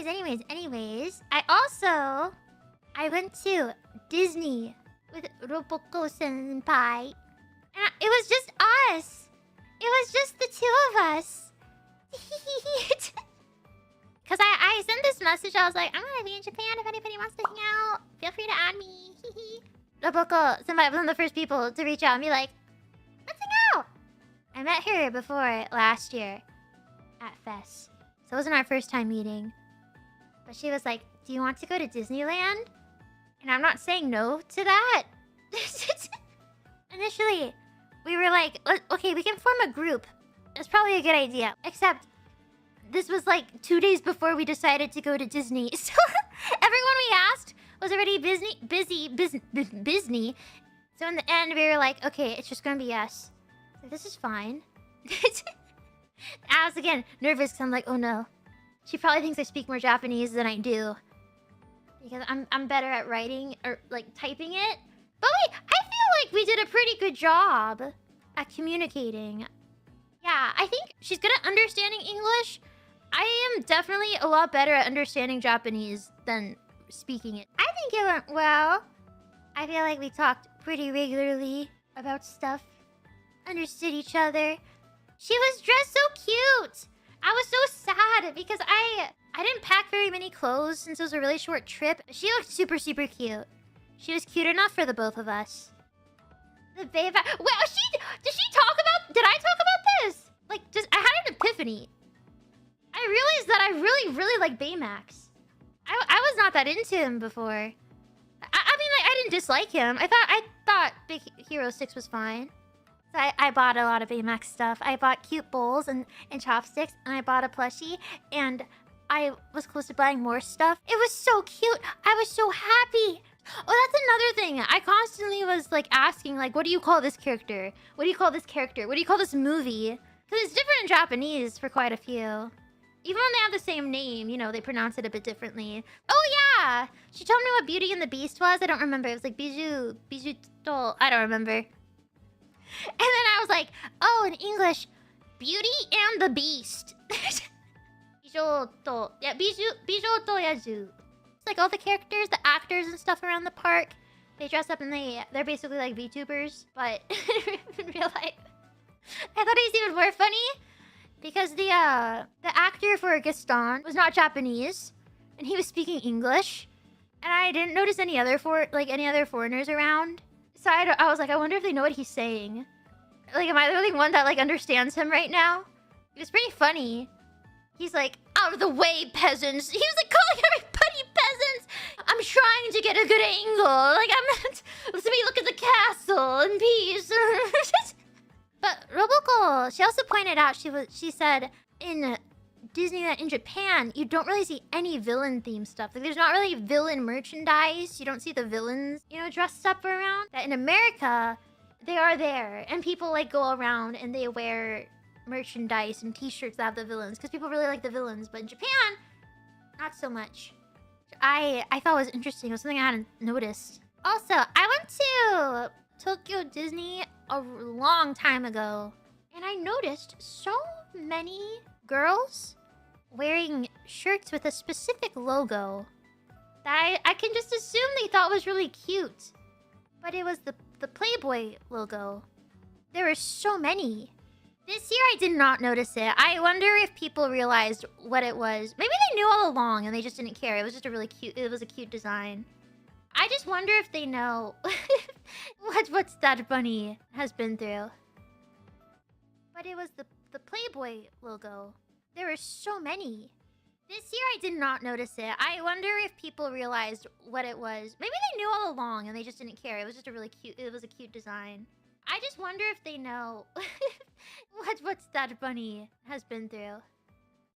anyways. I went to Disney with Roboko Senpai. And it was just us. It was just the two of us. Because I sent this message. I was like, I'm going to be in Japan. If anybody wants to hang out, feel free to add me. Roboko Senpai was one of the first people to reach out and be like, let's hang out. I met her before last year at Fest. So it wasn't our first time meeting. But she was like, do you want to go to Disneyland? And I'm not saying no to that. Initially, we were like, okay, we can form a group. It's probably a good idea. Except, this was like 2 days before we decided to go to Disney. So everyone we asked was already busy. So in the end, we were like, okay, it's just gonna be us. So this is fine. I was again nervous because I'm like, oh no. She probably thinks I speak more Japanese than I do. Because I'm better at writing or like typing it. But wait, I feel like we did a pretty good job at communicating. Yeah, I think she's good at understanding English. I am definitely a lot better at understanding Japanese than speaking it. I think it went well. I feel like we talked pretty regularly about stuff. Understood each other. She was dressed so cute. I was so sad because I didn't pack very many clothes since it was a really short trip. She looked super, super cute. She was cute enough for the both of us. The babe... Well, did she talk about... Did I talk about this? Like, I had an epiphany. I realized that I really, really like Baymax. I was not that into him before. I mean, like, I didn't dislike him. I thought Big Hero 6 was fine. So I bought a lot of Baymax stuff. I bought cute bowls and chopsticks, and I bought a plushie, and I was close to buying more stuff. It was so cute. I was so happy. Oh, that's another thing. I constantly was like asking, like, what do you call this character? What do you call this character? What do you call this movie? Because it's different in Japanese for quite a few. Even when they have the same name, you know, they pronounce it a bit differently. Oh, yeah! She told me what Beauty and the Beast was. I don't remember. It was like Bijou to... I don't remember. And then I was like, oh, in English, Beauty and the Beast. Bijou to... Yeah, Bijou to Yaju. It's like all the characters, the actors and stuff around the park. They dress up and they're basically like VTubers. But in real life, I thought it was even more funny. Because the actor for Gaston was not Japanese, and he was speaking English, and I didn't notice any other foreigners around. So I was like, I wonder if they know what he's saying. Like, am I the only one that like understands him right now? It was pretty funny. He's like, out of the way, peasants. He was like calling everybody peasants. I'm trying to get a good angle. Like, let me look at the castle in peace. But Roboko, she also pointed out, she said, in Disneyland in Japan, you don't really see any villain themed stuff. Like, there's not really villain merchandise. You don't see the villains, you know, dressed up around. That in America, they are there. And people, like, go around and they wear merchandise and t-shirts that have the villains. Because people really like the villains. But in Japan, not so much. I thought was interesting. It was something I hadn't noticed. Also, I went to Tokyo Disney a long time ago, and I noticed so many girls wearing shirts with a specific logo that I can just assume they thought was really cute. But it was the Playboy logo. There were so many. This year I did not notice it. I wonder if people realized what it was. Maybe they knew all along and they just didn't care. It was just a really cute, it was a cute design. I just wonder if they know what that bunny has been through. But it was the Playboy logo. There were so many. This year I did not notice it. I wonder if people realized what it was. Maybe they knew all along and they just didn't care. It was just a really cute, it was a cute design. I just wonder if they know what that bunny has been through.